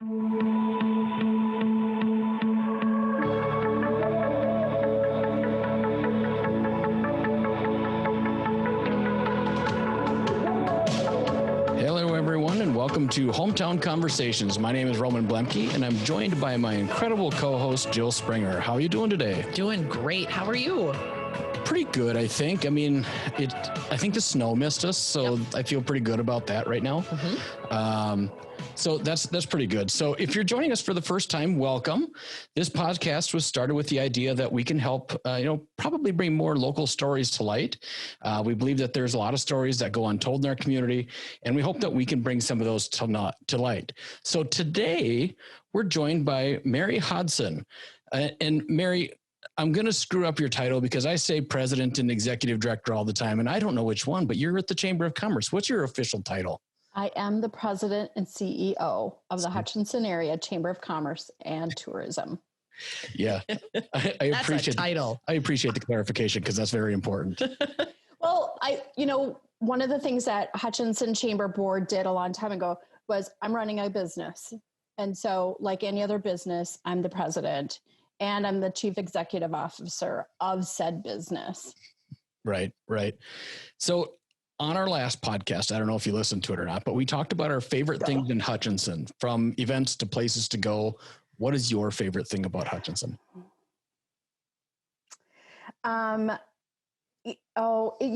Hello, everyone, and welcome to Hometown Conversations. My name is Roman Blemke, and I'm joined by my incredible co-host, Jill Springer. How are you doing today? Doing great. How are you? Pretty good, I think. I mean, I think the snow missed us, so yep. I feel pretty good about that right now. Mm-hmm. So that's pretty good. So if you're joining us for the first time, welcome. This podcast was started with the idea that we can help, probably bring more local stories to light. We believe that there's a lot of stories that go untold in our community, and we hope that we can bring some of those to light. So today we're joined by Mary Hodson. And Mary, I'm going to screw up your title because I say president and executive director all the time, and I don't know which one, but you're at the Chamber of Commerce. What's your official title? I am the president and CEO of the Hutchinson Area Chamber of Commerce and Tourism. Yeah, I appreciate a title. I appreciate the clarification because that's very important. Well, one of the things that Hutchinson Chamber Board did a long time ago was I'm running a business. And so like any other business, I'm the president and I'm the chief executive officer of said business. Right. So on our last podcast, I don't know if you listened to it or not, but we talked about our favorite things in Hutchinson, from events to places to go. What is your favorite thing about Hutchinson? You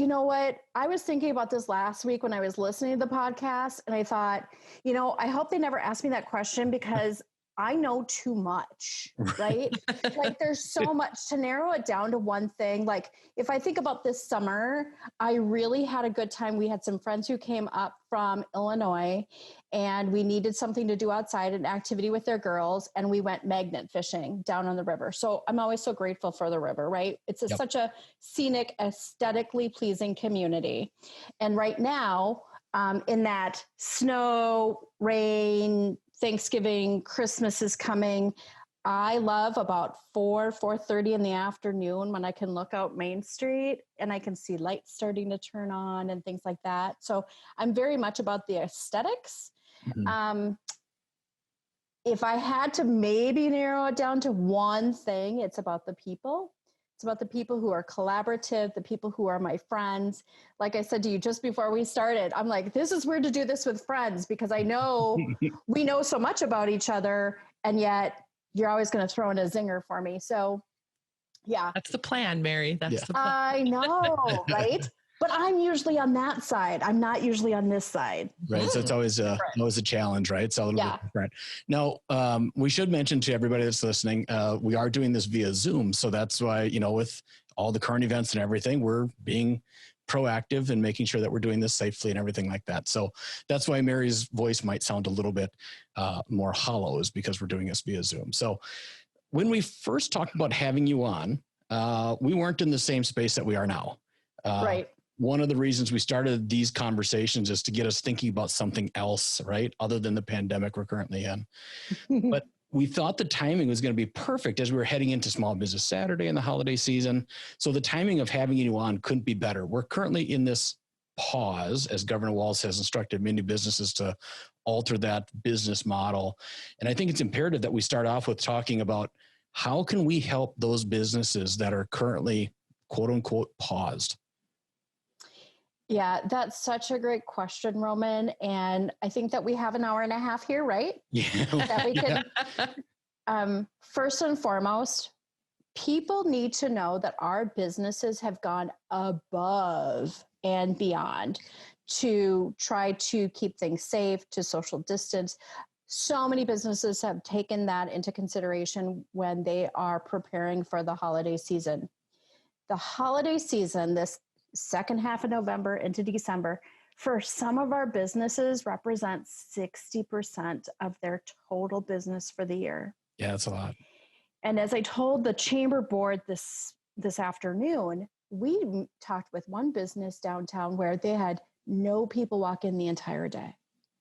know what? I was thinking about this last week when I was listening to the podcast, and I thought, I hope they never ask me that question because I know too much, right? Like there's so much to narrow it down to one thing. Like if I think about this summer, I really had a good time. We had some friends who came up from Illinois and we needed something to do outside, an activity with their girls. And we went magnet fishing down on the river. So I'm always so grateful for the river, right? It's such a scenic, aesthetically pleasing community. And right now, in that snow, rain, Thanksgiving, Christmas is coming. I love about 4:30 in the afternoon when I can look out Main Street and I can see lights starting to turn on and things like that. So I'm very much about the aesthetics. Mm-hmm. If I had to maybe narrow it down to one thing, it's about the people. It's about the people who are collaborative, the people who are my friends. Like I said to you just before we started, I'm like, this is weird to do this with friends because I know we know so much about each other, and yet you're always going to throw in a zinger for me. So, yeah. That's the plan, Mary. That's the plan. I know, right? But I'm usually on that side. I'm not usually on this side. Right. So it's always a challenge, right? It's a little bit different. Now, we should mention to everybody that's listening, we are doing this via Zoom. So that's why, with all the current events and everything, we're being proactive and making sure that we're doing this safely and everything like that. So that's why Mary's voice might sound a little bit more hollow, is because we're doing this via Zoom. So when we first talked about having you on, we weren't in the same space that we are now. Right. One of the reasons we started these conversations is to get us thinking about something else, right? Other than the pandemic we're currently in. But we thought the timing was going to be perfect as we were heading into Small Business Saturday and the holiday season. So the timing of having you on couldn't be better. We're currently in this pause, as Governor Walz has instructed many businesses to alter that business model. And I think it's imperative that we start off with talking about how can we help those businesses that are currently, quote unquote, paused. Yeah, that's such a great question, Roman. And I think that we have an hour and a half here, right? Yeah. That we can, first and foremost, people need to know that our businesses have gone above and beyond to try to keep things safe, to social distance. So many businesses have taken that into consideration when they are preparing for the holiday season. The holiday season, this second half of November into December, for some of our businesses represents 60% of their total business for the year. Yeah, that's a lot. And as I told the chamber board this afternoon, we talked with one business downtown where they had no people walk in the entire day.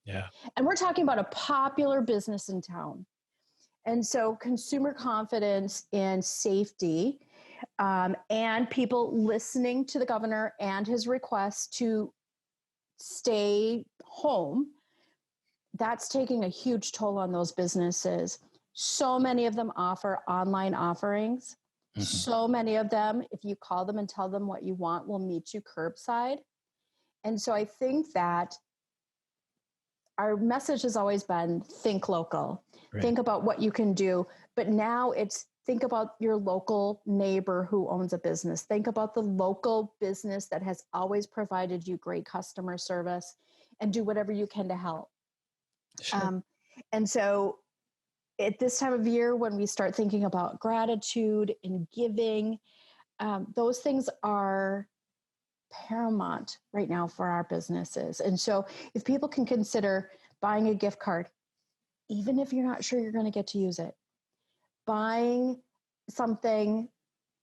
Yeah. And we're talking about a popular business in town. And so consumer confidence and safety, and people listening to the governor and his request to stay home that's taking a huge toll on those businesses. So many of them offer online offerings. Mm-hmm. So many of them, if you call them and tell them what you want, will meet you curbside. And so I think that our message has always been think local, right. Think about what you can do. But now it's think about your local neighbor who owns a business. Think about the local business that has always provided you great customer service, and do whatever you can to help. Sure. And so at this time of year, when we start thinking about gratitude and giving, those things are paramount right now for our businesses. And so if people can consider buying a gift card, even if you're not sure you're going to get to use it, buying something.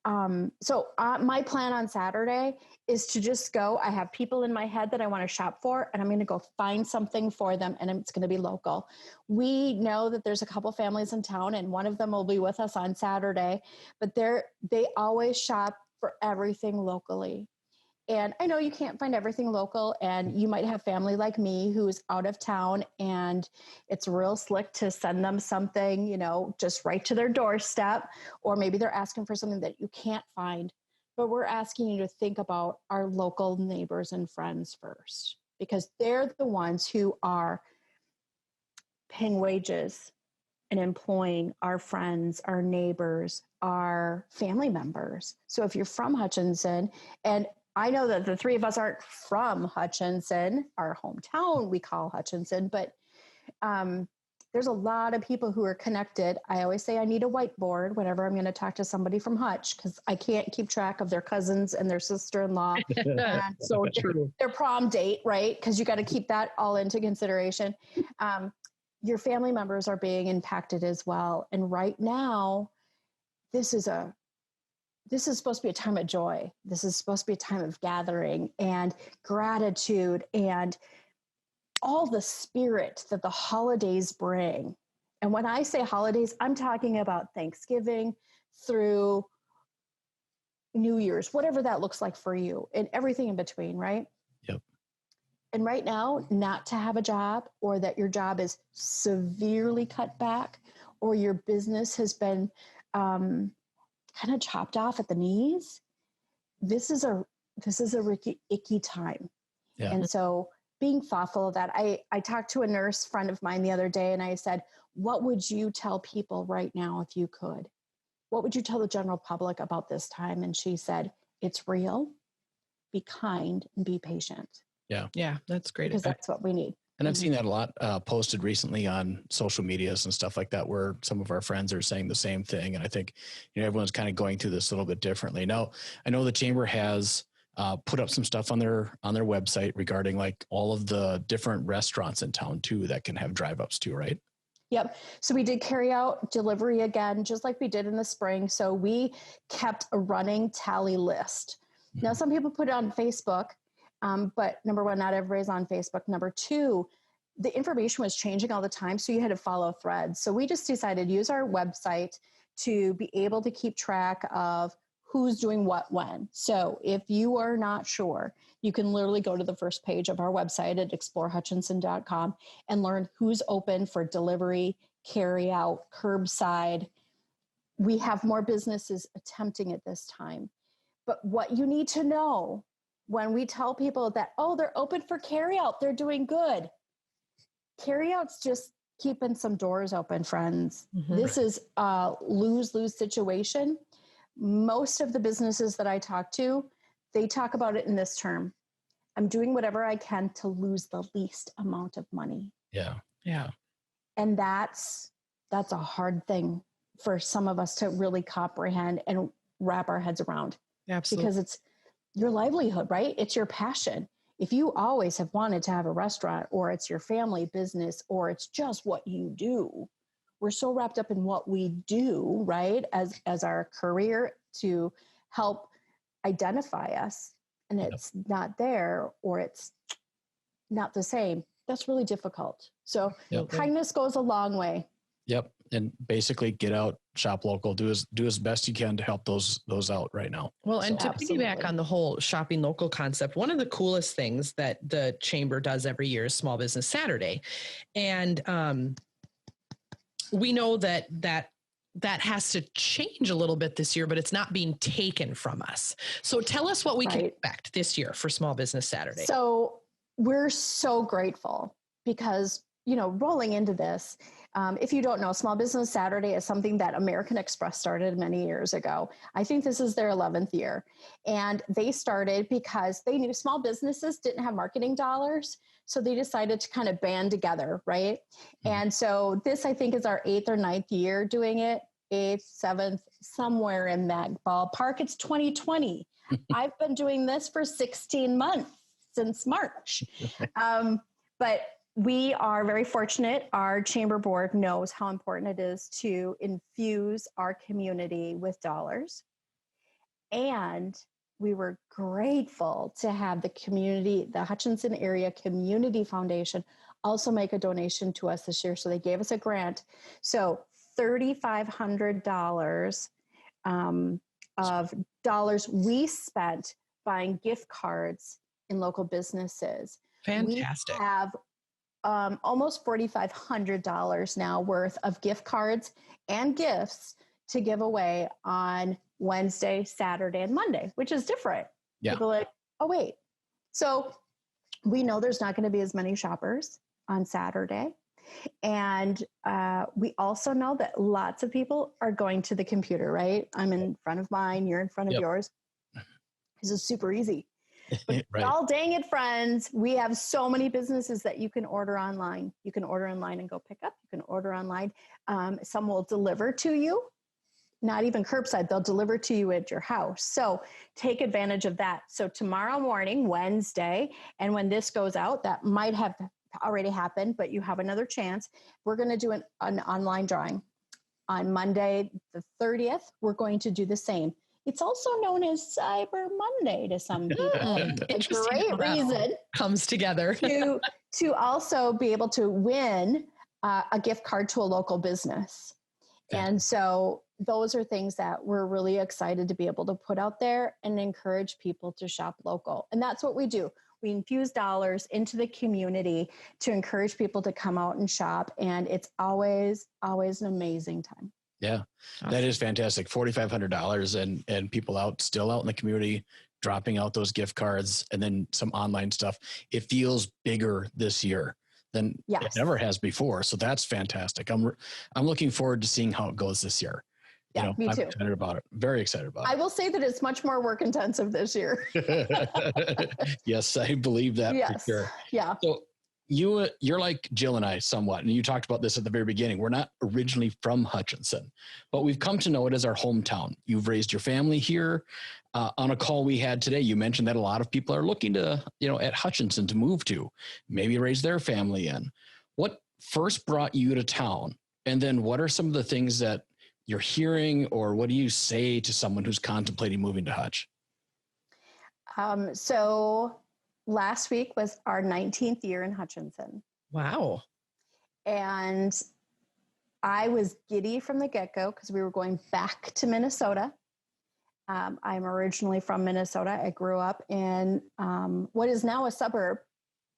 My plan on Saturday is to just go. I have people in my head that I want to shop for, and I'm going to go find something for them, and it's going to be local. We know that there's a couple families in town, and one of them will be with us on Saturday, but they always shop for everything locally. And I know you can't find everything local, and you might have family like me who's out of town, and it's real slick to send them something, just right to their doorstep, or maybe they're asking for something that you can't find. But we're asking you to think about our local neighbors and friends first, because they're the ones who are paying wages and employing our friends, our neighbors, our family members. So if you're from Hutchinson, and I know that the three of us aren't from Hutchinson, our hometown we call Hutchinson, but there's a lot of people who are connected. I always say I need a whiteboard whenever I'm going to talk to somebody from Hutch, because I can't keep track of their cousins and their sister-in-law. And so true. Their prom date, right? Because you got to keep that all into consideration. Your family members are being impacted as well. And right now, this is supposed to be a time of joy. This is supposed to be a time of gathering and gratitude and all the spirit that the holidays bring. And when I say holidays, I'm talking about Thanksgiving through New Year's, whatever that looks like for you, and everything in between, right? Yep. And right now, not to have a job, or that your job is severely cut back, or your business has been kind of chopped off at the knees, this is a icky time. Yeah. And so being thoughtful of that, I talked to a nurse friend of mine the other day, and I said, what would you tell people right now if you could? What would you tell the general public about this time? And she said, it's real, be kind, and be patient. Yeah. Yeah, that's great. Because that's what we need. And I've seen that a lot posted recently on social medias and stuff like that, where some of our friends are saying the same thing. And I think, everyone's kind of going through this a little bit differently. Now, I know the chamber has put up some stuff on their website regarding like all of the different restaurants in town too that can have drive-ups too, right? Yep. So we did carry out delivery again, just like we did in the spring. So we kept a running tally list. Mm-hmm. Now, some people put it on Facebook. But number one, not everybody's on Facebook. Number two, the information was changing all the time, so you had to follow threads. So we just decided to use our website to be able to keep track of who's doing what when. So if you are not sure, you can literally go to the first page of our website at explorehutchinson.com and learn who's open for delivery, carry out, curbside. We have more businesses attempting at this time. But what you need to know when we tell people that, they're open for carryout, they're doing good. Carryout's just keeping some doors open, friends. Mm-hmm. This is a lose-lose situation. Most of the businesses that I talk to, they talk about it in this term. I'm doing whatever I can to lose the least amount of money. Yeah. Yeah. And that's a hard thing for some of us to really comprehend and wrap our heads around. Absolutely. Because it's your livelihood, right? It's your passion. If you always have wanted to have a restaurant, or it's your family business, or it's just what you do, we're so wrapped up in what we do, right? As our career to help identify us, and it's not there, or it's not the same. That's really difficult. So kindness goes a long way. Yep. And basically get out shop local, do as best you can to help those out right now. Well, and to Absolutely. piggyback on the whole shopping local concept, one of the coolest things that the chamber does every year is Small Business Saturday. And we know that has to change a little bit this year, but it's not being taken from us. So tell us what we can expect this year for Small Business Saturday. So we're so grateful because, rolling into this, if you don't know, Small Business Saturday is something that American Express started many years ago. I think this is their 11th year. And they started because they knew small businesses didn't have marketing dollars. So they decided to kind of band together, right? And so this, I think, is our 8th or 9th year doing it, 8th, 7th, somewhere in that ballpark. It's 2020. I've been doing this for 16 months since March. But we are very fortunate. Our chamber board knows how important it is to infuse our community with dollars. And we were grateful to have the Hutchinson Area Community Foundation also make a donation to us this year. So they gave us a grant. So $3,500 of dollars we spent buying gift cards in local businesses. Fantastic. We have almost $4,500 now worth of gift cards and gifts to give away on Wednesday, Saturday, and Monday, which is different. Yeah. People are like, oh, wait. So we know there's not going to be as many shoppers on Saturday. And we also know that lots of people are going to the computer, right? I'm in front of mine. You're in front of yours. This is super easy. But Right. all dang it, friends, we have so many businesses that you can order online. You can order online and go pick up. You can order online. Some will deliver to you, not even curbside. They'll deliver to you at your house. So take advantage of that. So tomorrow morning, Wednesday, and when this goes out, that might have already happened, but you have another chance. We're going to do an online drawing. On Monday, the 30th, we're going to do the same. It's also known as Cyber Monday to some people. A great reason comes together to also be able to win a gift card to a local business. And so those are things that we're really excited to be able to put out there and encourage people to shop local. And that's what we do. We infuse dollars into the community to encourage people to come out and shop. And it's always an amazing time. Yeah, that is fantastic. $4,500 and people still out in the community, dropping out those gift cards and then some online stuff. It feels bigger this year than it never has before. So that's fantastic. I'm looking forward to seeing how it goes this year. Yeah, me too. I'm excited about it. Very excited about it. I will say that it's much more work intensive this year. Yes, I believe that for sure. Yeah. So you're like Jill and I somewhat, and you talked about this at the very beginning. We're not originally from Hutchinson, but we've come to know it as our hometown. You've raised your family here. On a call we had today, you mentioned that a lot of people are looking to, at Hutchinson to move to, maybe raise their family in. What first brought you to town? And then what are some of the things that you're hearing, or what do you say to someone who's contemplating moving to Hutch? So last week was our 19th year in Hutchinson. Wow. And I was giddy from the get-go because we were going back to Minnesota. I'm originally from Minnesota. I grew up in what is now a suburb,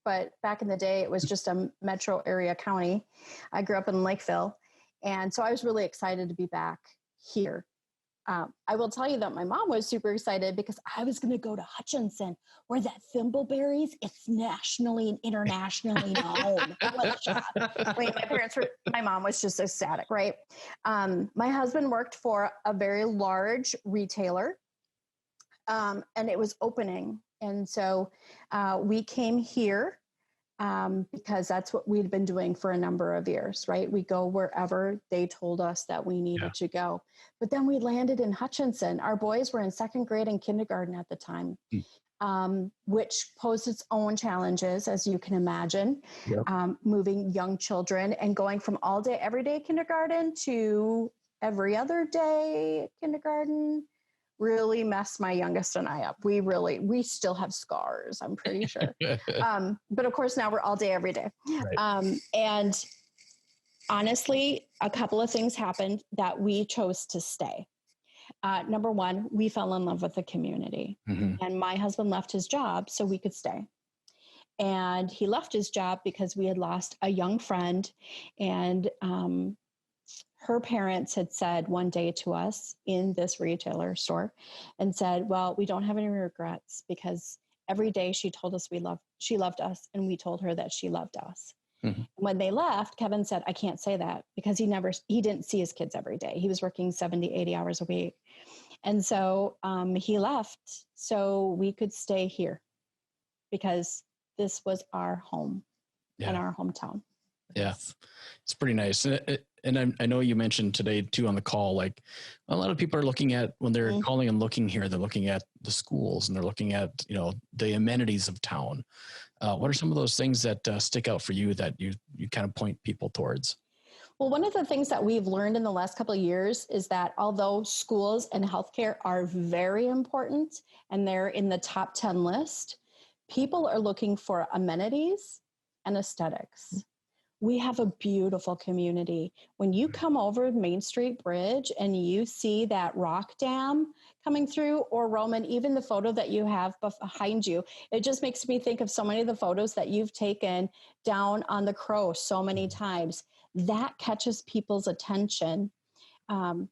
but back in the day, it was just a metro area county. I grew up in Lakeville. And so I was really excited to be back here. I will tell you that my mom was super excited because I was going to go to Hutchinson, where that Thimbleberries, it's nationally and internationally known. What a shop. My mom was just ecstatic, right? My husband worked for a very large retailer, and it was opening. And so we came here because that's what we'd been doing for a number of years, right? We go wherever they told us that we needed to go. But then we landed in Hutchinson. Our boys were in second grade and kindergarten at the time, which posed its own challenges, as you can imagine, moving young children and going from all day, everyday kindergarten to every other day kindergarten really messed my youngest and I up. We still have scars, I'm pretty sure. But of course now we're all day, every day. Right. And honestly, a couple of things happened that we chose to stay. Number one, we fell in love with the community, and my husband left his job so we could stay. And he left his job because we had lost a young friend, and her parents had said one day to us in this retailer store and said, well, we don't have any regrets, because every day she told us she loved us, and we told her that she loved us. When they left, Kevin said, I can't say that, because he didn't see his kids every day. He was working 70, 80 hours a week. And so he left so we could stay here, because this was our home and our hometown. Yeah, it's pretty nice. And I know you mentioned today too on the call, like a lot of people are looking at, when they're calling and looking here, they're looking at the schools and they're looking at, the amenities of town. What are some of those things that stick out for you that you kind of point people towards? Well, one of the things that we've learned in the last couple of years is that although schools and healthcare are very important and they're in the top 10 list, people are looking for amenities and aesthetics. We have a beautiful community. When you come over Main Street Bridge and you see that rock dam coming through, or Roman, even the photo that you have behind you, it just makes me think of so many of the photos that you've taken down on the Crow so many times. That catches people's attention.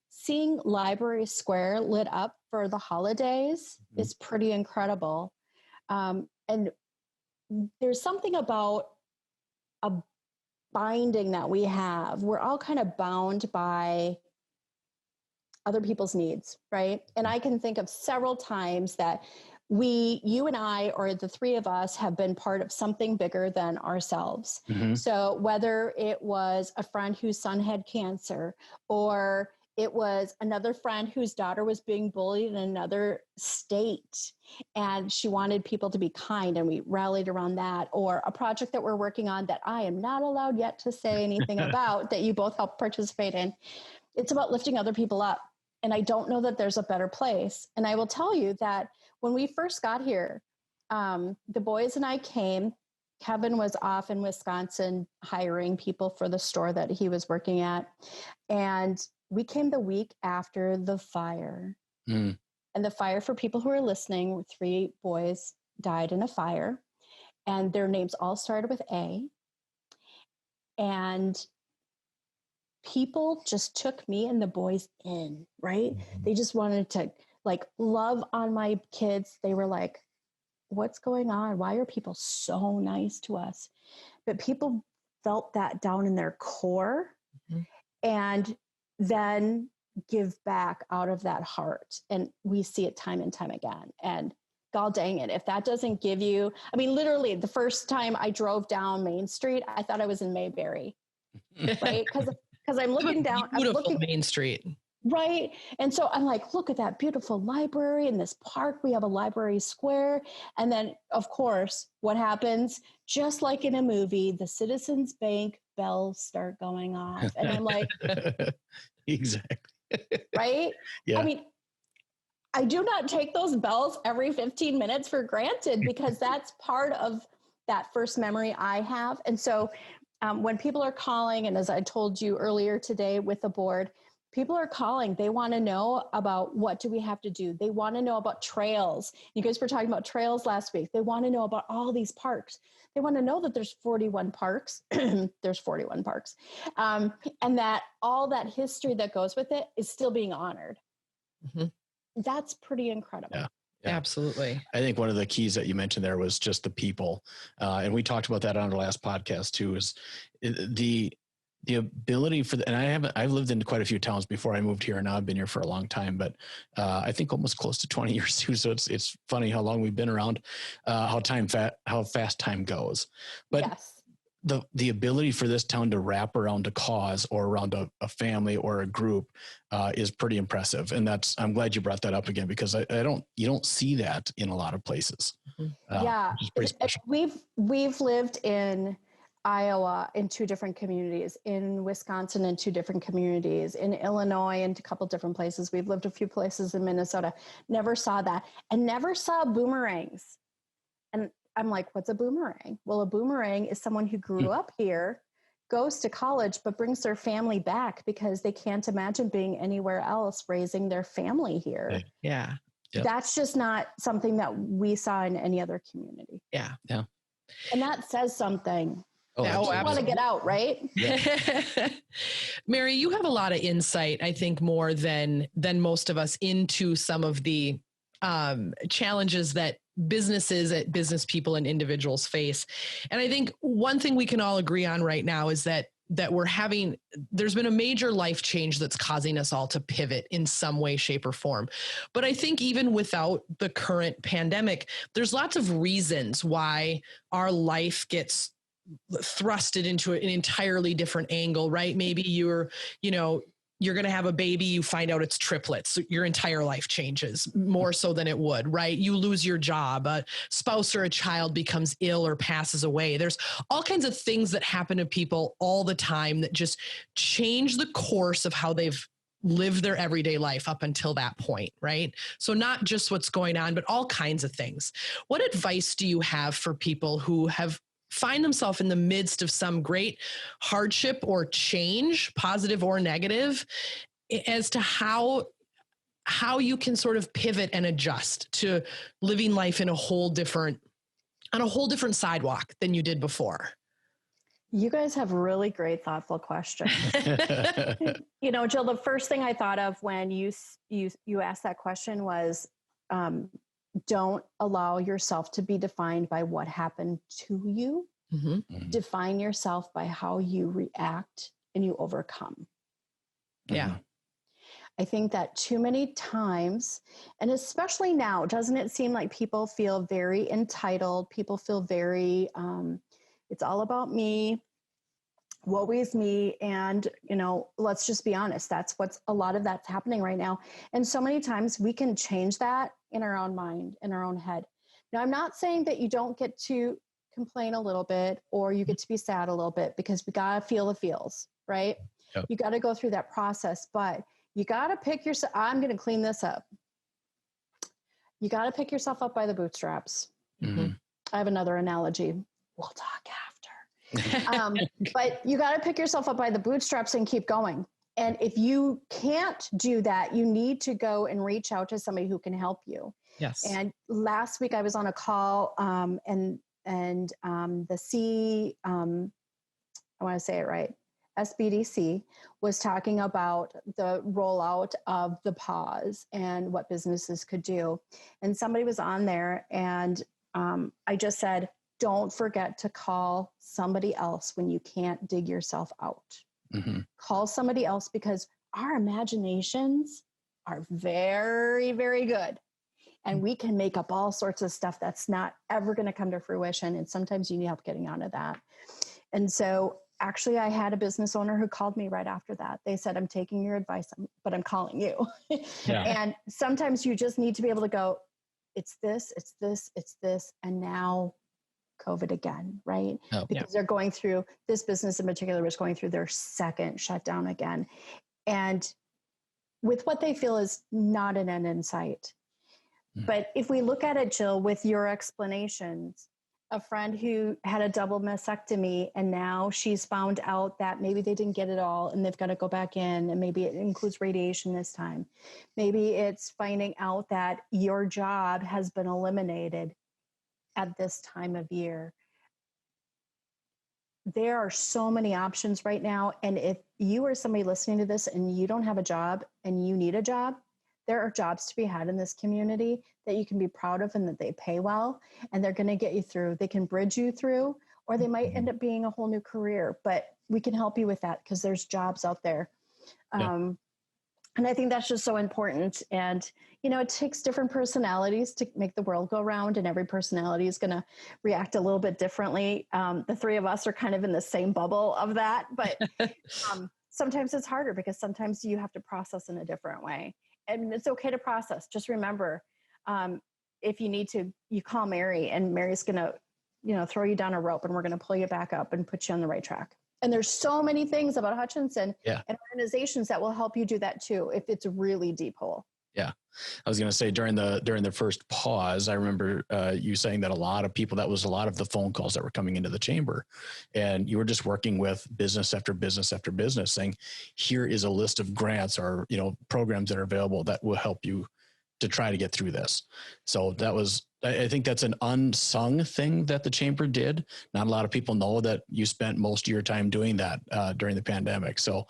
Seeing Library Square lit up for the holidays is pretty incredible. And there's something about a binding that we have. We're all kind of bound by other people's needs, right? And I can think of several times that you and I, or the three of us, have been part of something bigger than ourselves. So whether it was a friend whose son had cancer, or it was another friend whose daughter was being bullied in another state, and she wanted people to be kind, and we rallied around that, or a project that we're working on that I am not allowed yet to say anything about, that you both helped participate in. It's about lifting other people up. And I don't know that there's a better place. And I will tell you that when we first got here, the boys and I came. Kevin was off in Wisconsin hiring people for the store that he was working at. And we came the week after the fire. And the fire, for people who are listening, 3 boys died in a fire. And their names all started with A. And people just took me and the boys in, right? They just wanted to love on my kids. They were like, what's going on? Why are people so nice to us? But people felt that down in their core and then give back out of that heart. And we see it time and time again. And God dang it, if that doesn't give you, I mean, literally the first time I drove down Main Street, I thought I was in Mayberry, right? Because I'm looking down. Beautiful Main Street. Right. And so I'm like, look at that beautiful library in this park. We have a library square. And then, of course, what happens? Just like in a movie, the Citizens Bank bells start going off. And I'm like, exactly. Right? Yeah. I mean, I do not take those bells every 15 minutes for granted, because that's part of that first memory I have. And so when people are calling, and as I told you earlier today with the board, people are calling. They want to know about, what do we have to do? They want to know about trails. You guys were talking about trails last week. They want to know about all these parks. They want to know that there's 41 parks. There's 41 parks. And that all that history that goes with it is still being honored. That's pretty incredible. Yeah. Absolutely. I think one of the keys that you mentioned there was just the people. And we talked about that on our last podcast too, is the ability for and I've lived in quite a few towns before I moved here, and now I've been here for a long time, but I think almost close to 20 years too. So it's funny how long we've been around, how fast time goes. But yes. The ability for this town to wrap around a cause or around a family or a group is pretty impressive. And I'm glad you brought that up again, because you don't see that in a lot of places. Yeah. Which is pretty special. We've lived in Iowa in 2 different communities, in Wisconsin in 2 different communities, in Illinois in a couple different places. We've lived a few places in Minnesota. Never saw that, and never saw boomerangs. And I'm like, what's a boomerang? Well, a boomerang is someone who grew up here, goes to college, but brings their family back because they can't imagine being anywhere else raising their family here. Yeah. Yep. That's just not something that we saw in any other community. Yeah. Yeah. And that says something. Oh, You want to get out, right? Yeah. Mary, you have a lot of insight, I think, more than most of us into some of the challenges that business people and individuals face. And I think one thing we can all agree on right now is that there's been a major life change that's causing us all to pivot in some way, shape, or form. But I think even without the current pandemic, there's lots of reasons why our life gets thrusted into an entirely different angle, right? Maybe you're going to have a baby, you find out it's triplets. So your entire life changes more so than it would, right? You lose your job, a spouse or a child becomes ill or passes away. There's all kinds of things that happen to people all the time that just change the course of how they've lived their everyday life up until that point, right? So not just what's going on, but all kinds of things. What advice do you have for people who find themselves in the midst of some great hardship or change, positive or negative, as to how you can sort of pivot and adjust to living life on a whole different sidewalk than you did before? You guys have really great, thoughtful questions. Jill, the first thing I thought of when you asked that question was, don't allow yourself to be defined by what happened to you. Mm-hmm. Define yourself by how you react and you overcome. Yeah. I think that too many times, and especially now, doesn't it seem like people feel very entitled? People feel very, it's all about me. Woe is me. And, let's just be honest. That's a lot of that's happening right now. And so many times we can change that in our own mind, in our own head. Now, I'm not saying that you don't get to complain a little bit or you get to be sad a little bit, because we got to feel the feels, right? Yep. You got to go through that process, but you got to pick yourself. I'm going to clean this up. You got to pick yourself up by the bootstraps. Mm-hmm. I have another analogy. We'll talk after. But you got to pick yourself up by the bootstraps and keep going. And if you can't do that, you need to go and reach out to somebody who can help you. Yes. And last week I was on a call, and the I want to say it right, SBDC was talking about the rollout of the pause and what businesses could do. And somebody was on there, and I just said, don't forget to call somebody else when you can't dig yourself out. Mm-hmm. Call somebody else, because our imaginations are very, very good. And we can make up all sorts of stuff that's not ever going to come to fruition. And sometimes you need help getting out of that. And so actually, I had a business owner who called me right after that. They said, I'm taking your advice, but I'm calling you. Yeah. And sometimes you just need to be able to go, it's this, it's this, it's this. And now COVID again, right? Oh, because they're going through, this business in particular was going through their second shutdown again. And with what they feel is not an end in sight. But if we look at it, Jill, with your explanations, a friend who had a double mastectomy and now she's found out that maybe they didn't get it all and they've got to go back in, and maybe it includes radiation this time. Maybe it's finding out that your job has been eliminated at this time of year. There are so many options right now. And if you are somebody listening to this and you don't have a job and you need a job, there are jobs to be had in this community that you can be proud of and that they pay well, and they're going to get you through. They can bridge you through, or they might end up being a whole new career, but we can help you with that because there's jobs out there. Yeah. And I think that's just so important. And, it takes different personalities to make the world go round, and every personality is going to react a little bit differently. The three of us are kind of in the same bubble of that, but sometimes it's harder because sometimes you have to process in a different way. And it's okay to process. Just remember, if you need to, you call Mary, and Mary's going to, throw you down a rope, and we're going to pull you back up and put you on the right track. And there's so many things about Hutchinson and organizations that will help you do that too, if it's a really deep hole. Yeah. I was going to say during the first pause, I remember you saying that a lot of people, that was a lot of the phone calls that were coming into the chamber, and you were just working with business after business after business saying, here is a list of grants or, programs that are available that will help you to try to get through this. So I think that's an unsung thing that the chamber did. Not a lot of people know that you spent most of your time doing that during the pandemic. So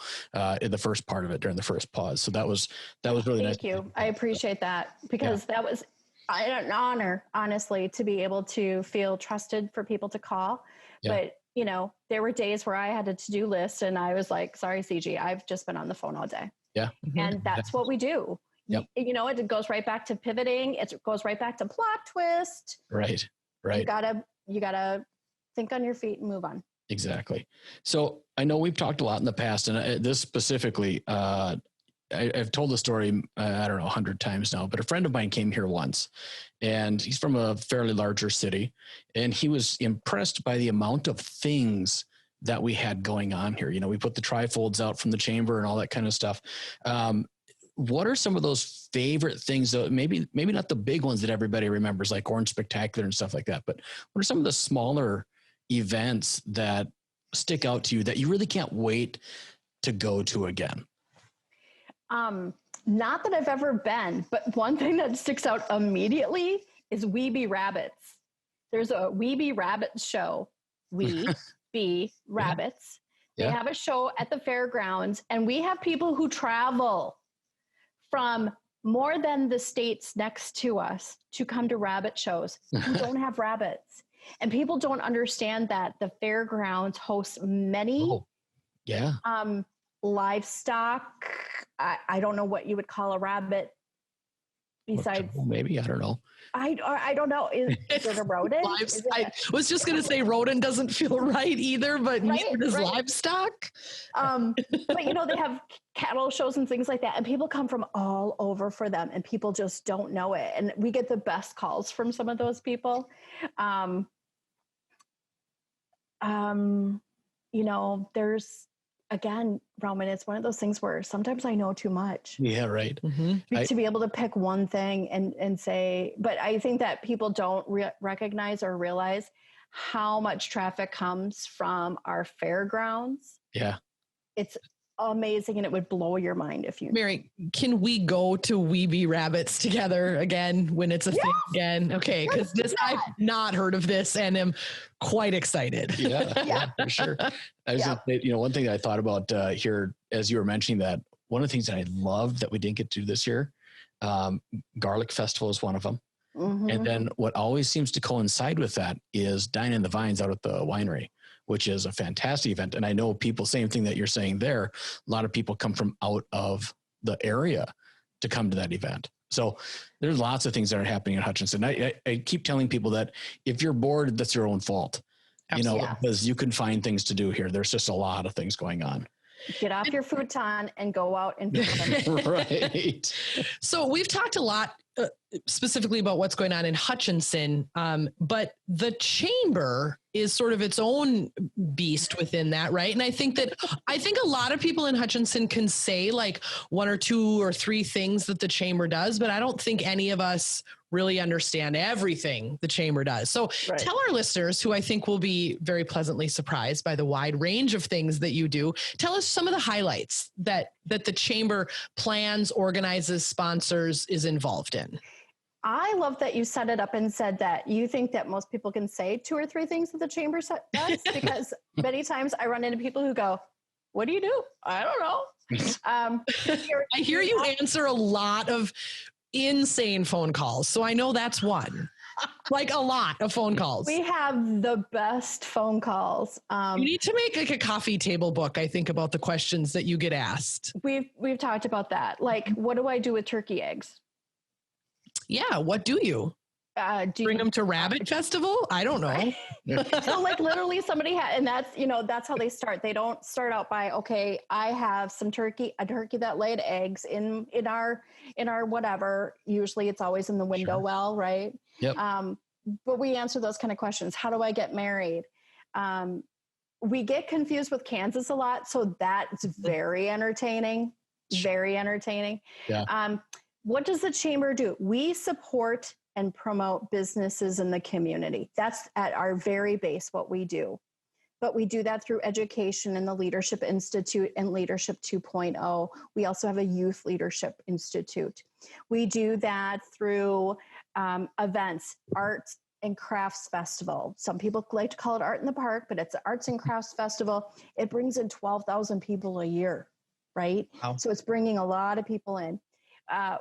in the first part of it, during the first pause. So that was really nice. Thank you. I appreciate that, because that was an honor, honestly, to be able to feel trusted for people to call. Yeah. But, there were days where I had a to-do list and I was like, sorry, CG, I've just been on the phone all day. Yeah. And that's what we do. Yep. It goes right back to pivoting. It goes right back to plot twist. Right. You gotta think on your feet and move on. Exactly. So I know we've talked a lot in the past, and this specifically, I've told the story, I don't know, 100 times now, but a friend of mine came here once, and he's from a fairly larger city, and he was impressed by the amount of things that we had going on here. We put the trifolds out from the chamber and all that kind of stuff. What are some of those favorite things that maybe not the big ones that everybody remembers, like Orange Spectacular and stuff like that, but what are some of the smaller events that stick out to you that you really can't wait to go to again? Not that I've ever been, but one thing that sticks out immediately is Weeby Rabbits. There's a Weeby Rabbits show. We be rabbits. Yeah. They have a show at the fairgrounds, and we have people who travel from more than the states next to us to come to rabbit shows who don't have rabbits. And people don't understand that the fairgrounds hosts many livestock. I don't know what you would call a rabbit besides. Maybe, I don't know. I don't know. Is it a rodent? I was just going to say rodent doesn't feel right either, but neither does livestock. But they have cattle shows and things like that, and people come from all over for them, and people just don't know it. And we get the best calls from some of those people. There's, again, Roman, it's one of those things where sometimes I know too much. Yeah, right. Mm-hmm. To be able to pick one thing and say, but I think that people don't recognize or realize how much traffic comes from our fairgrounds. Yeah. It's amazing, and it would blow your mind if you. Mary, can we go to Weeby Rabbits together again when it's a thing again? Okay, because I've not heard of this and am quite excited. Yeah, for sure. I was one thing that I thought about here as you were mentioning that, one of the things that I love that we didn't get to do this year, Garlic Festival is one of them. Mm-hmm. And then what always seems to coincide with that is Dine in the Vines out at the winery, which is a fantastic event. And I know people, same thing that you're saying there, a lot of people come from out of the area to come to that event. So there's lots of things that are happening in Hutchinson. I keep telling people that if you're bored, that's your own fault. Because you can find things to do here. There's just a lot of things going on. Get off your futon and go out and do them. Right. So we've talked a lot specifically about what's going on in Hutchinson, but the chamber is sort of its own beast within that, right? And I think a lot of people in Hutchinson can say like one or two or three things that the chamber does, but I don't think any of us really understand everything the chamber does. So Tell our listeners, who I think will be very pleasantly surprised by the wide range of things that you do, tell us some of the highlights that the chamber plans, organizes, sponsors, is involved in. I love that you set it up and said that you think that most people can say two or three things that the chamber does, because many times I run into people who go, what do you do? I don't know. I hear you answer a lot of insane phone calls. So I know that's one, like a lot of phone calls. We have the best phone calls. You need to make like a coffee table book, I think, about the questions that you get asked. We've talked about that. Like, what do I do with turkey eggs? Yeah. What do you? Bring them to Rabbit Festival? I don't know. So like literally somebody had, and that's how they start. They don't start out by, okay, I have a turkey that laid eggs in our whatever. Usually it's always in the window well, right? Yep. But we answer those kind of questions. How do I get married? We get confused with Kansas a lot. So that's very entertaining. Very entertaining. Yeah. what does the chamber do? We support and promote businesses in the community. That's at our very base what we do. But we do that through education and the Leadership Institute and Leadership 2.0. We also have a Youth Leadership Institute. We do that through events, arts and crafts festival. Some people like to call it Art in the Park, but it's an arts and crafts festival. It brings in 12,000 people a year, right? Wow. So it's bringing a lot of people in.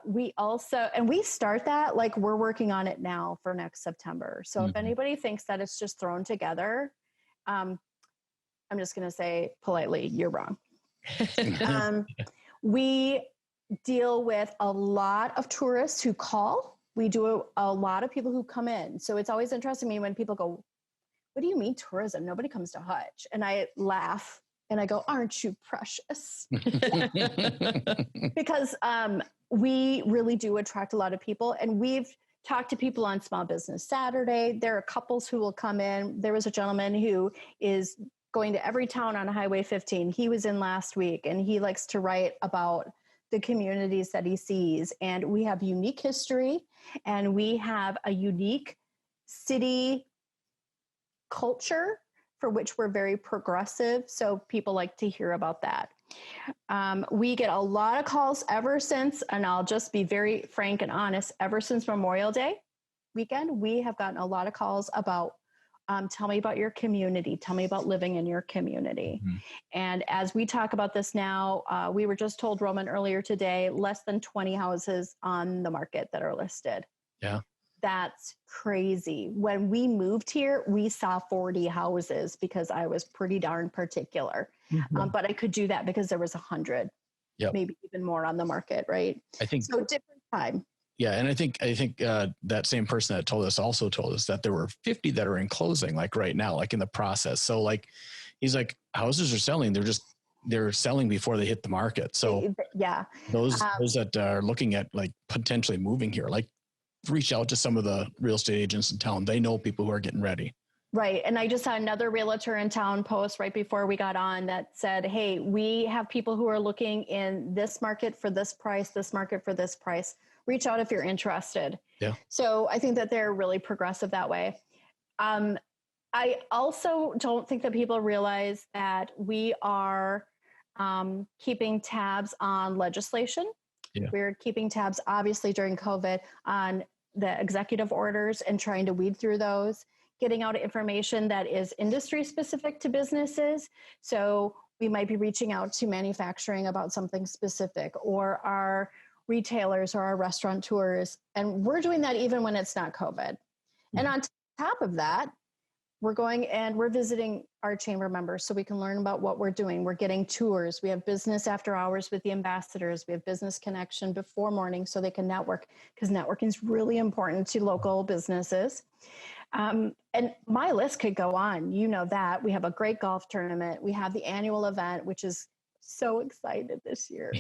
We also, and we start that, like we're working on it now for next September. So if anybody thinks that it's just thrown together, I'm just going to say politely, you're wrong. We deal with a lot of tourists who call. We do a lot of people who come in. So it's always interesting to me when people go, what do you mean tourism? Nobody comes to Hutch. And I laugh and I go, aren't you precious? Because we really do attract a lot of people. And we've talked to people on Small Business Saturday. There are couples who will come in. There was a gentleman who is going to every town on Highway 15. He was in last week, and he likes to write about the communities that he sees. And we have unique history, and we have a unique city culture for which we're very progressive. So people like to hear about that. We get a lot of calls ever since, and I'll just be very frank and honest, ever since Memorial Day weekend, we have gotten a lot of calls about tell me about your community. Tell me about living in your community. And as we talk about this now, we were just told, Roman, earlier today, less than 20 houses on the market that are listed. Yeah. That's crazy. When we moved here, we saw 40 houses because I was pretty darn particular. But I could do that because there was 100, maybe even more on the market, right? I think so. Different time. Yeah, and I think that same person that told us also told us that there were 50 that are in closing, like right now, like in the process. So like, he's like, houses are selling. They're selling before they hit the market. So yeah, those that are looking at like potentially moving here, like reach out to some of the real estate agents and tell them they know people who are getting ready. Right. And I just saw another realtor in town post right before we got on that said, hey, we have people who are looking in this market for this price, this market for this price. Reach out if you're interested. Yeah. So I think that they're really progressive that way. I also don't think that people realize that we are keeping tabs on legislation. Yeah. We're keeping tabs, obviously, during COVID on the executive orders and trying to weed through those, getting out information that is industry specific to businesses. So we might be reaching out to manufacturing about something specific, or our retailers or our restaurateurs. And we're doing that even when it's not COVID. And on top of that, we're going and we're visiting our chamber members so we can learn about what we're doing. We're getting tours. We have business after hours with the ambassadors. We have business connection before morning so they can network, because networking is really important to local businesses. And my list could go on. You know that. We have a great golf tournament. We have the annual event, which is so excited this year.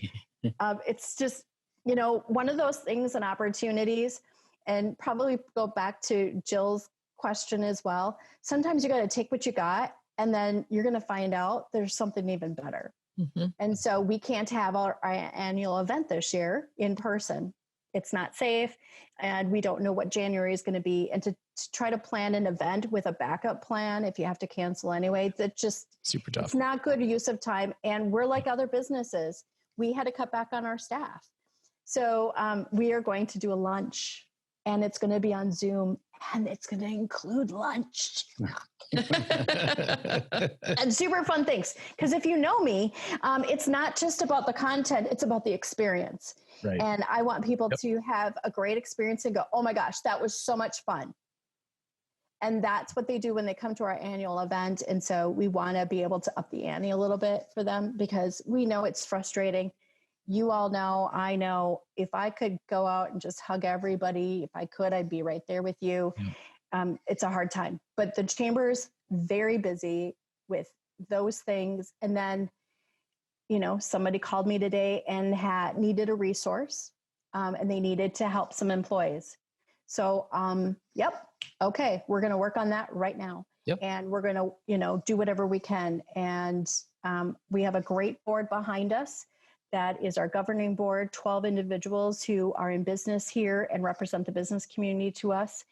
It's just, you know, one of those things and opportunities, and probably go back to Jill's question as well. Sometimes you got to take what you got, and then you're going to find out there's something even better. And so we can't have our annual event this year in person. It's not safe, and we don't know what January is going to be. And to try to plan an event with a backup plan, if you have to cancel anyway, that's just super tough. It's not good use of time. And we're like other businesses. We had to cut back on our staff. So we are going to do a lunch, and it's going to be on Zoom, and it's going to include lunch and super fun things. Because if you know me, it's not just about the content, it's about the experience. Right. And I want people to have a great experience and go, oh my gosh, that was so much fun. And that's what they do when they come to our annual event. And so we want to be able to up the ante a little bit for them, because we know it's frustrating. You all know, I know, if I could go out and just hug everybody, if I could, I'd be right there with you. It's a hard time, but the chamber's very busy with those things. And then, you know, somebody called me today and needed a resource, and they needed to help some employees. So, okay, we're going to work on that right now. And we're going to, you know, do whatever we can. And we have a great board behind us. that is our governing board, 12 individuals who are in business here and represent the business community to us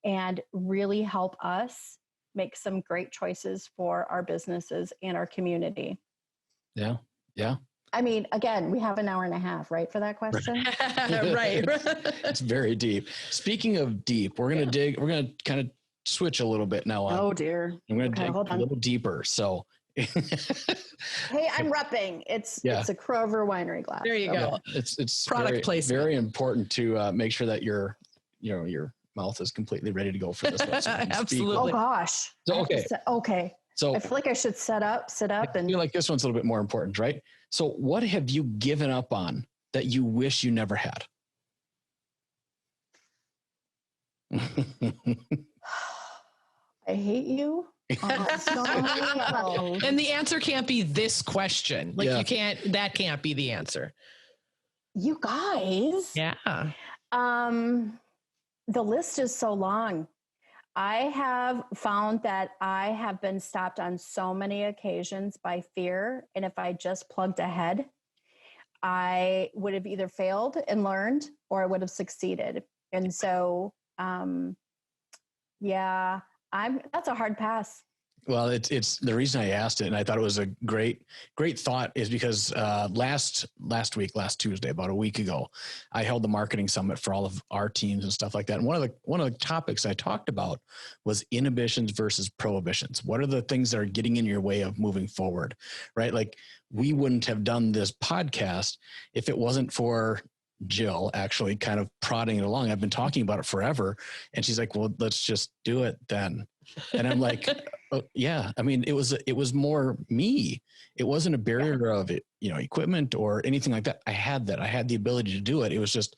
and really help us make some great choices for our businesses and our community. Yeah. Yeah. I mean, again, we have an hour and a half, right, for that question? Right. It's very deep. Speaking of deep, we're going to we're going to kind of switch a little bit now on. Oh, dear. I'm going to Okay, dig a little deeper. So, hey, I'm repping. It's a Kroger winery glass. There you go. It's product placement. Very important to make sure that your mouth is completely ready to go for this one. So Absolutely. Oh gosh. So, okay. So I feel like I should sit up and I feel like this one's a little bit more important, right? So what have you given up on that you wish you never had? I hate you. Oh, And the answer can't be this question. Like that can't be the answer. You guys. Yeah. The list is so long. I have found that I have been stopped on so many occasions by fear. And if I just plugged ahead, I would have either failed and learned or I would have succeeded. And so, that's a hard pass. Well, it's the reason I asked it, and I thought it was a great thought, is because last Tuesday, about a week ago, I held the marketing summit for all of our teams and stuff like that. And one of the topics I talked about was inhibitions versus prohibitions. What are the things that are getting in your way of moving forward, right? Like, we wouldn't have done this podcast if it wasn't for Jill actually kind of prodding it along. I've been talking about it forever, and she's like, "Well, let's just do it then." And I'm like, oh, yeah. I mean, it was more me. It wasn't a barrier of it, equipment or anything like that. I had the ability to do it. It was just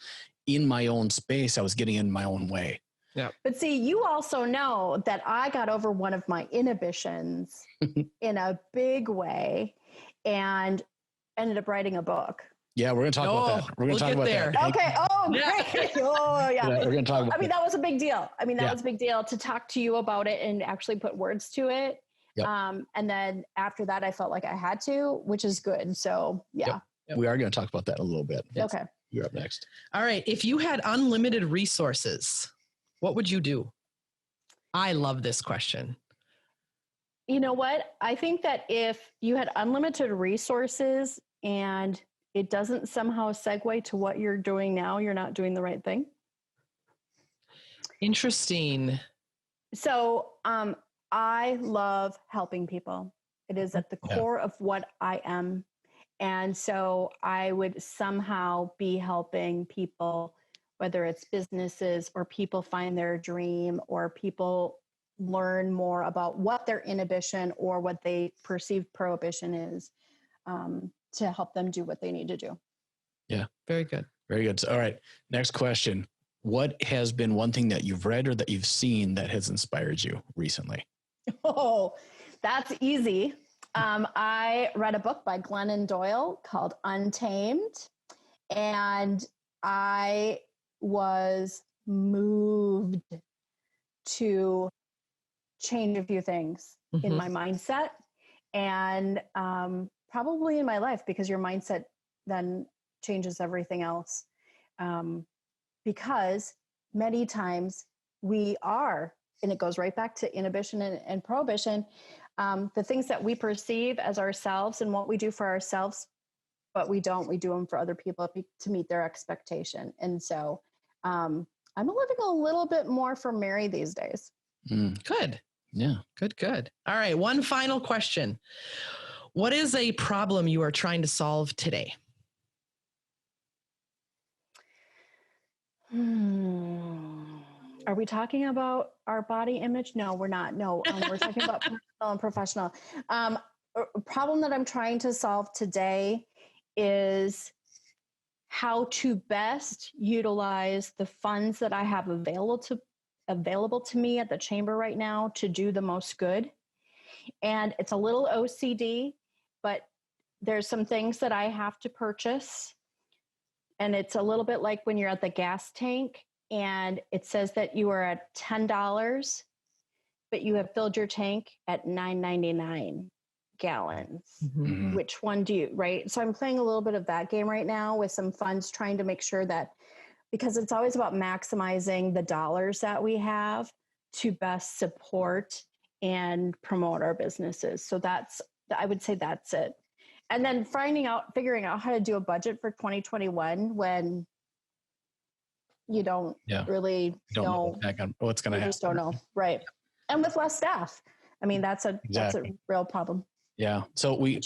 in my own space. I was getting in my own way. Yeah. But see, you also know that I got over one of my inhibitions in a big way and ended up writing a book. Yeah, we're going to talk about that. We're going to talk about there. that. Okay. Oh, great. Oh, yeah. We're going to talk about that was a big deal. That was a big deal to talk to you about it and actually put words to it. Yep. And then after that, I felt like I had to, which is good. So, yeah. Yep. We are going to talk about that in a little bit. Yes. Okay. You're up next. All right. If you had unlimited resources, what would you do? I love this question. You know what? I think that if you had unlimited resources and it doesn't somehow segue to what you're doing now, you're not doing the right thing. Interesting. So I love helping people. It is at the core of what I am. And so I would somehow be helping people, whether it's businesses or people find their dream or people learn more about what their inhibition or what they perceive prohibition is. To help them do what they need to do. Yeah. Very good. Very good. So, all right. Next question. What has been one thing that you've read or that you've seen that has inspired you recently? Oh, that's easy. I read a book by Glennon Doyle called Untamed, and I was moved to change a few things in my mindset and probably in my life, because your mindset then changes everything else. Because many times we are, and it goes right back to inhibition and prohibition, the things that we perceive as ourselves and what we do for ourselves, but we do them for other people to meet their expectation. And so I'm living a little bit more for Mary these days. Good. Yeah. Good. All right. One final question. What is a problem you are trying to solve today? Are we talking about our body image? No, we're not. No, we're talking about personal and professional. A problem that I'm trying to solve today is how to best utilize the funds that I have available to me at the chamber right now to do the most good. And it's a little OCD, but there's some things that I have to purchase. And it's a little bit like when you're at the gas tank and it says that you are at $10, but you have filled your tank at $9.99. gallons. Mhm. Which one do you, right? So I'm playing a little bit of that game right now with some funds, trying to make sure that, because it's always about maximizing the dollars that we have to best support and promote our businesses. So I would say that's it. And then figuring out how to do a budget for 2021 when you don't really know what's going to happen. You just don't know. Right. And with less staff. I mean, that's a real problem. Yeah. So we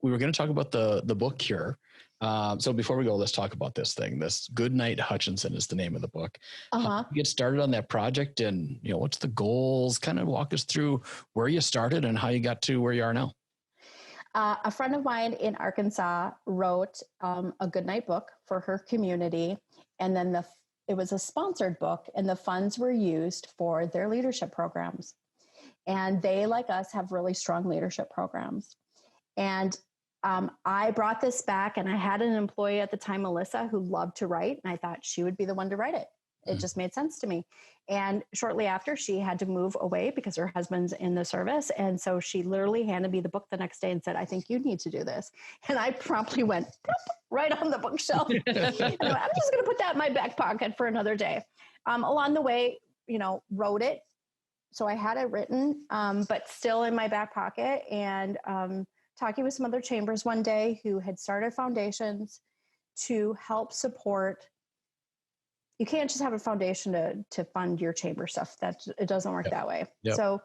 were going to talk about the book here. So before we go, let's talk about this thing. This Goodnight Hutchinson is the name of the book. How did you get started on that project, and what's the goals? Kind of walk us through where you started and how you got to where you are now. A friend of mine in Arkansas wrote a Goodnight book for her community, and then it was a sponsored book, and the funds were used for their leadership programs. And they, like us, have really strong leadership programs. And I brought this back, and I had an employee at the time, Melissa, who loved to write, and I thought she would be the one to write it. It just made sense to me. And shortly after, she had to move away because her husband's in the service. And so she literally handed me the book the next day and said, I think you need to do this. And I promptly went right on the bookshelf. I'm just going to put that in my back pocket for another day. Along the way, wrote it. So I had it written, but still in my back pocket, and talking with some other chambers one day who had started foundations to help support. You can't just have a foundation to fund your chamber stuff. It doesn't work that way. Yep. So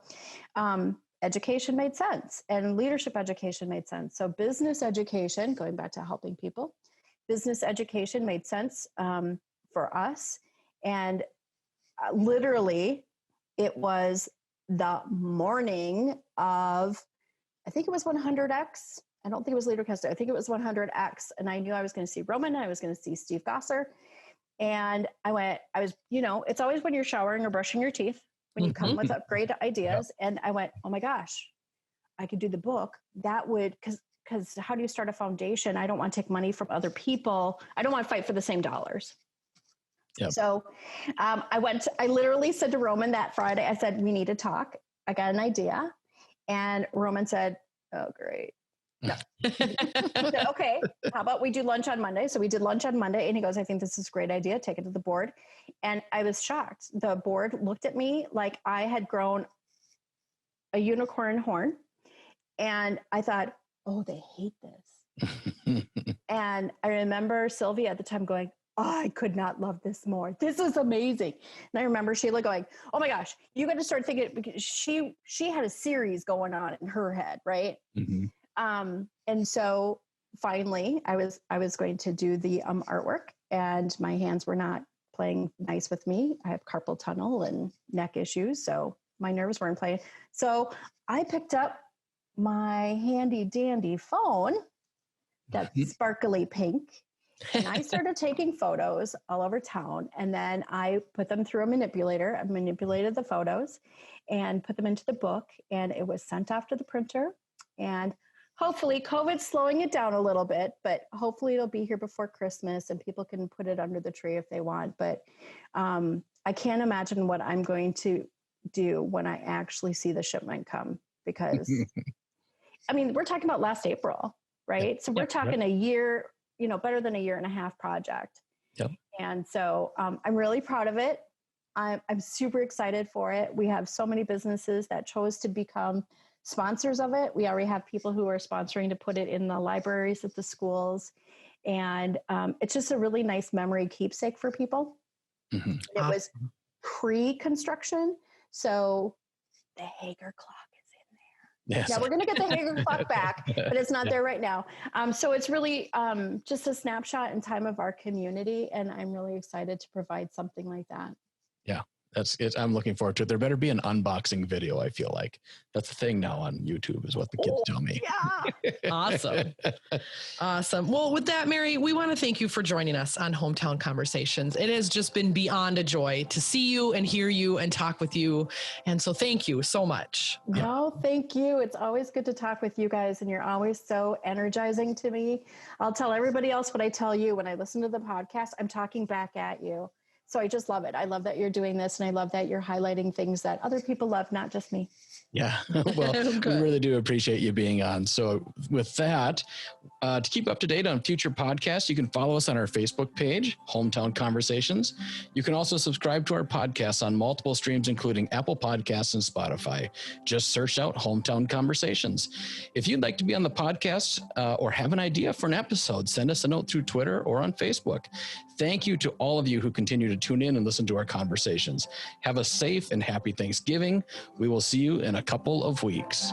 education made sense, and leadership education made sense. So business education, going back to helping people, business education made sense for us. And literally it was the morning of, I think it was 100X. I don't think it was LeaderCast. I think it was 100X. And I knew I was going to see Roman. I was going to see Steve Gosser. And it's always when you're showering or brushing your teeth, when you come with great ideas. Yep. And I went, oh my gosh, I could do the book. That would, because how do you start a foundation? I don't want to take money from other people. I don't want to fight for the same dollars. Yep. So I literally said to Roman that Friday, I said, we need to talk. I got an idea. And Roman said, oh, great. No. Said, okay, how about we do lunch on Monday? So we did lunch on Monday, and he goes, I think this is a great idea. Take it to the board. And I was shocked. The board looked at me like I had grown a unicorn horn. And I thought, oh, they hate this. And I remember Sylvia at the time going, oh, I could not love this more. This is amazing. And I remember Sheila going, oh my gosh, you got to start thinking, because she had a series going on in her head. Right. Mm-hmm. And so finally I was going to do the artwork, and my hands were not playing nice with me. I have carpal tunnel and neck issues. So my nerves weren't playing. So I picked up my handy dandy phone that's sparkly pink. And I started taking photos all over town, and then I put them through a manipulator. I manipulated the photos and put them into the book, and it was sent off to the printer. And hopefully COVID's slowing it down a little bit, but hopefully it'll be here before Christmas and people can put it under the tree if they want. But I can't imagine what I'm going to do when I actually see the shipment come, because I mean, we're talking about last April, right? So we're talking a year, better than a year and a half project. Yep. And so I'm really proud of it. I'm super excited for it. We have so many businesses that chose to become sponsors of it. We already have people who are sponsoring to put it in the libraries at the schools. And it's just a really nice memory keepsake for people. Mm-hmm. It was pre-construction. So the Hager clock is in there. Yes. Yeah, we're going to get the Hager clock back, but it's not there right now. So it's really just a snapshot in time of our community. And I'm really excited to provide something like that. Yeah. That's it. I'm looking forward to it. There better be an unboxing video. I feel like that's the thing now on YouTube, is what the kids tell me. Yeah. Awesome. Awesome. Well, with that, Mary, we want to thank you for joining us on Hometown Conversations. It has just been beyond a joy to see you and hear you and talk with you. And so thank you so much. No, thank you. It's always good to talk with you guys, and you're always so energizing to me. I'll tell everybody else what I tell you when I listen to the podcast. I'm talking back at you. So I just love it. I love that you're doing this, and I love that you're highlighting things that other people love, not just me. Yeah. Well, we really do appreciate you being on. So with that, to keep up to date on future podcasts, you can follow us on our Facebook page, Hometown Conversations. You can also subscribe to our podcasts on multiple streams, including Apple Podcasts and Spotify. Just search out Hometown Conversations. If you'd like to be on the podcast or have an idea for an episode, send us a note through Twitter or on Facebook. Thank you to all of you who continue to tune in and listen to our conversations. Have a safe and happy Thanksgiving. We will see you in a couple of weeks.